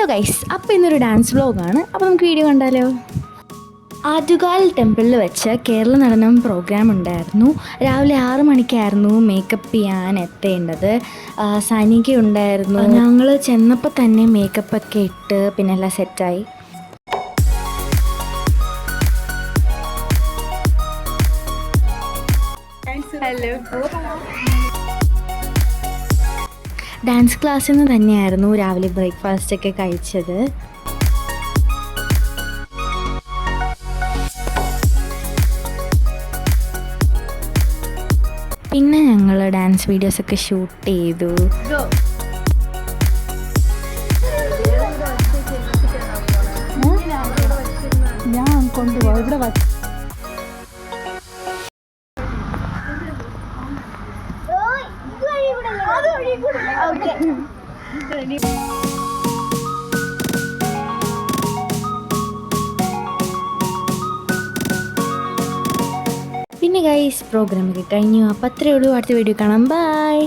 Hello guys, അപ്പോൾ ഇന്നൊരു dance വ്ലോഗാണ്. അപ്പോൾ നമുക്ക് വീഡിയോ കണ്ടാലോ. ആറ്റുകാൽ ടെമ്പിളിൽ വെച്ച് കേരള നടനം പ്രോഗ്രാം ഉണ്ടായിരുന്നു. രാവിലെ 6 മണിക്കായിരുന്നു മേക്കപ്പ് ചെയ്യാൻ എത്തേണ്ടത്. സനിക ഉണ്ടായിരുന്നു. ഞങ്ങൾ ചെന്നപ്പോൾ തന്നെ മേക്കപ്പൊക്കെ ഇട്ട് പിന്നെ എല്ലാം സെറ്റായി. ഡാൻസ് ക്ലാസ്സിൽ നിന്ന് തന്നെയായിരുന്നു രാവിലെ ബ്രേക്ക്ഫാസ്റ്റൊക്കെ കഴിച്ചത്. പിന്നെ ഞങ്ങൾ ഡാൻസ് വീഡിയോസൊക്കെ ഷൂട്ട് ചെയ്തു. ഞാൻ കൊണ്ടുപോകാം ഇവിടെ പിന്നെ ഗൈസ് പ്രോഗ്രാം കഴിഞ്ഞു. അപ്പോൾ അത്രയേ ഉള്ളൂ. അടുത്ത വീഡിയോ കാണാം. ബൈ.